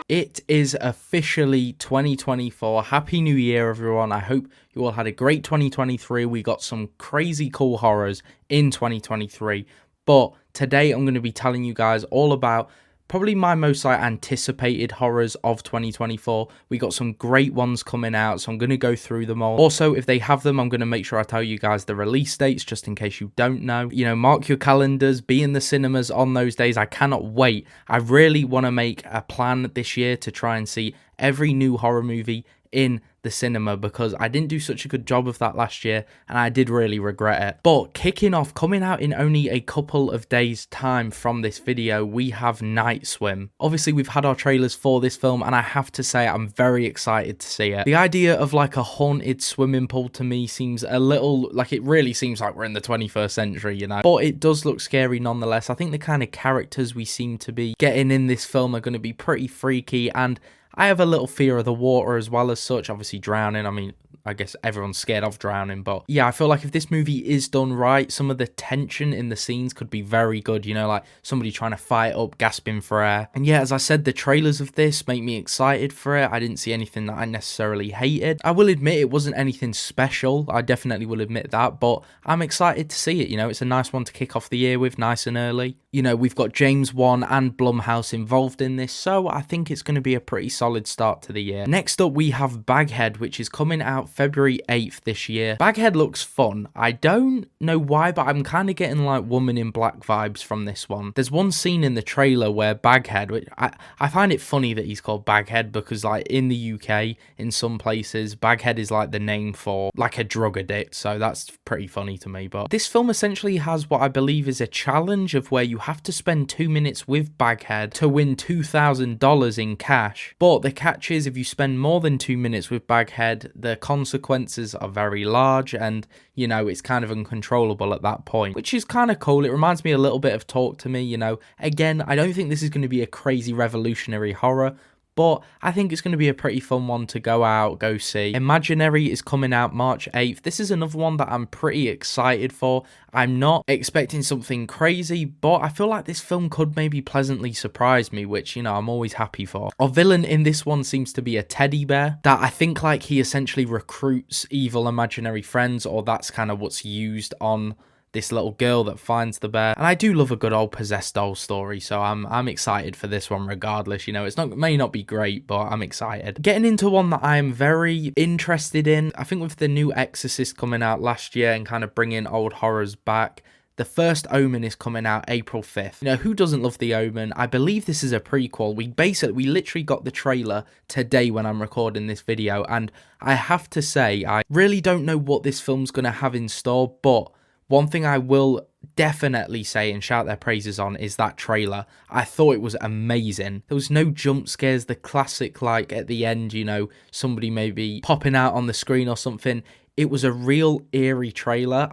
It is officially 2024. Happy New Year, everyone. I hope you all had a great 2023. We got some crazy cool horrors in 2023. But today I'm going to be telling you guys all about probably my most anticipated horrors of 2024. We got some great ones coming out, so I'm going to go through them all. Also, if they have them, I'm going to make sure I tell you guys the release dates, just in case you don't know. You know, mark your calendars, be in the cinemas on those days. I cannot wait. I really want to make a plan this year to try and see every new horror movie in the cinema, because I didn't do such a good job of that last year and I did really regret it. But kicking off, coming out in only a couple of days time from this video, we have Night Swim. Obviously we've had our trailers for this film and I have to say I'm very excited to see it. The idea of like a haunted swimming pool to me seems a little like, it really seems like we're in the 21st century, you know, but it does look scary nonetheless. I think the kind of characters we seem to be getting in this film are going to be pretty freaky, and I have a little fear of the water as well as such. Obviously drowning, I mean, I guess everyone's scared of drowning, but yeah, I feel like if this movie is done right, some of the tension in the scenes could be very good, you know, like somebody trying to fight up, gasping for air. And yeah, as I said, the trailers of this make me excited for it. I didn't see anything that I necessarily hated. I will admit it wasn't anything special, I definitely will admit that, but I'm excited to see it, you know, it's a nice one to kick off the year with, nice and early. You know, we've got James Wan and Blumhouse involved in this, so I think it's going to be a pretty solid start to the year. Next up, we have Baghead, which is coming out February 8th this year. Baghead looks fun. I don't know why, but I'm kind of getting like Woman in Black vibes from this one. There's one scene in the trailer where Baghead, which I find it funny that he's called Baghead, because like in the UK, in some places, Baghead is like the name for like a drug addict, so that's pretty funny to me. But this film essentially has what I believe is a challenge of where you have to spend 2 minutes with Baghead to win $2,000 in cash. But the catch is, if you spend more than 2 minutes with Baghead, the consequences are very large, and you know, it's kind of uncontrollable at that point, which is kind of cool. It reminds me a little bit of Talk to Me, you know. Again, I don't think this is going to be a crazy revolutionary horror, but I think it's going to be a pretty fun one to go out, go see. Imaginary is coming out March 8th. This is another one that I'm pretty excited for. I'm not expecting something crazy, but I feel like this film could maybe pleasantly surprise me, which, you know, I'm always happy for. Our villain in this one seems to be a teddy bear that I think like he essentially recruits evil imaginary friends, or that's kind of what's used on this little girl that finds the bear. And I do love a good old possessed doll story, so I'm excited for this one regardless. You know, it may not be great, but I'm excited. Getting into one that I am very interested in, I think with the new Exorcist coming out last year and kind of bringing old horrors back, The First Omen is coming out April 5th. You know, who doesn't love The Omen? I believe this is a prequel. We literally got the trailer today when I'm recording this video, and I have to say, I really don't know what this film's going to have in store, but one thing I will definitely say and shout their praises on is that trailer. I thought it was amazing. There was no jump scares, the classic like at the end, you know, somebody maybe popping out on the screen or something. It was a real eerie trailer.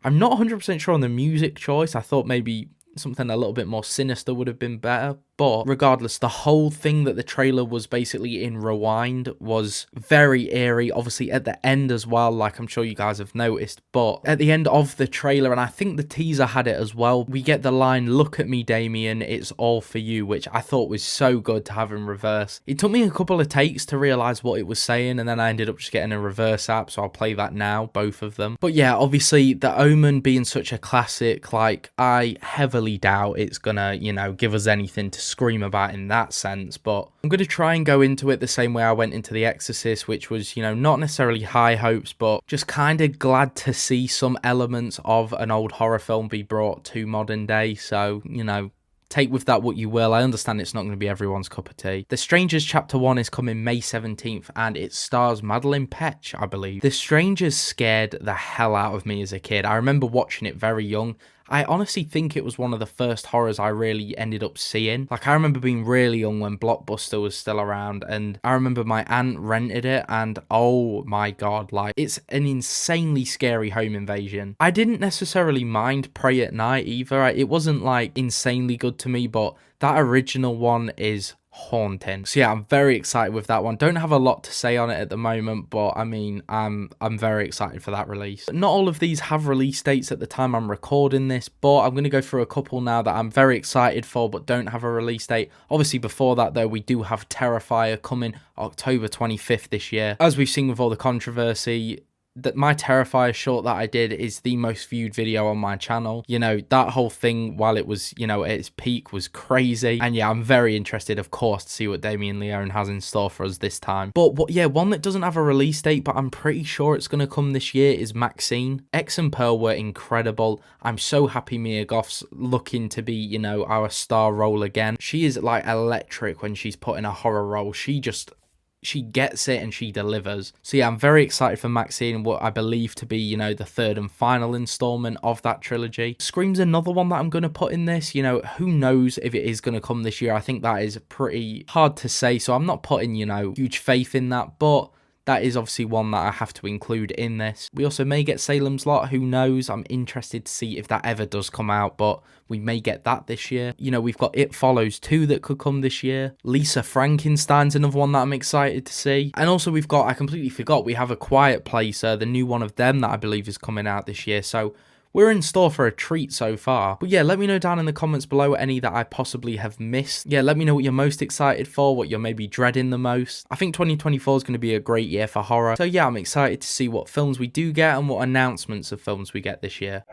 I'm not 100% sure on the music choice. I thought maybe something a little bit more sinister would have been better, but regardless, the whole thing that the trailer was basically in rewind was very eerie. Obviously at the end as well, like I'm sure you guys have noticed, but at the end of the trailer, and I think the teaser had it as well, we get the line, "Look at me, Damien, it's all for you," which I thought was so good to have in reverse. It took me a couple of takes to realize what it was saying, and then I ended up just getting a reverse app, so I'll play that now, both of them. But yeah, obviously The Omen being such a classic, like I heavily doubt it's gonna, you know, give us anything to scream about in that sense, but I'm going to try and go into it the same way I went into The Exorcist, which was, you know, not necessarily high hopes, but just kind of glad to see some elements of an old horror film be brought to modern day. So, you know, take with that what you will. I understand it's not going to be everyone's cup of tea. The Strangers Chapter 1 is coming May 17th, and it stars Madeline Petch, I believe. The Strangers scared the hell out of me as a kid. I remember watching it very young. I honestly think it was one of the first horrors I really ended up seeing. Like, I remember being really young when Blockbuster was still around, and I remember my aunt rented it, and oh my god, like, it's an insanely scary home invasion. I didn't necessarily mind Prey at Night either. It wasn't like insanely good to me, but that original one is haunting. So yeah, I'm very excited with that one. Don't have a lot to say on it at the moment, but I mean, I'm very excited for that release. But not all of these have release dates at the time I'm recording this, but I'm going to go through a couple now that I'm very excited for but don't have a release date. Obviously before that though, we do have Terrifier coming October 25th this year. As we've seen with all the controversy, that my Terrifier short that I did is the most viewed video on my channel. You know, that whole thing while it was, you know, at its peak was crazy. And yeah, I'm very interested, of course, to see what Damien Leone has in store for us this time. But yeah, one that doesn't have a release date, but I'm pretty sure it's going to come this year is Maxine. X and Pearl were incredible. I'm so happy Mia Goth's looking to be, you know, our star role again. She is like electric when she's put in a horror role. She gets it and she delivers. So yeah, I'm very excited for Maxine, what I believe to be, you know, the third and final installment of that trilogy. Scream's another one that I'm going to put in this. You know, who knows if it is going to come this year. I think that is pretty hard to say, so I'm not putting, you know, huge faith in that, but that is obviously one that I have to include in this. We also may get Salem's Lot, who knows? I'm interested to see if that ever does come out, but we may get that this year. You know, we've got It Follows 2 that could come this year. Lisa Frankenstein's another one that I'm excited to see. And also we've got, I completely forgot, we have A Quiet Place, the new one of them that I believe is coming out this year. So we're in store for a treat so far. But yeah, let me know down in the comments below any that I possibly have missed. Yeah, let me know what you're most excited for, what you're maybe dreading the most. I think 2024 is going to be a great year for horror. So yeah, I'm excited to see what films we do get and what announcements of films we get this year.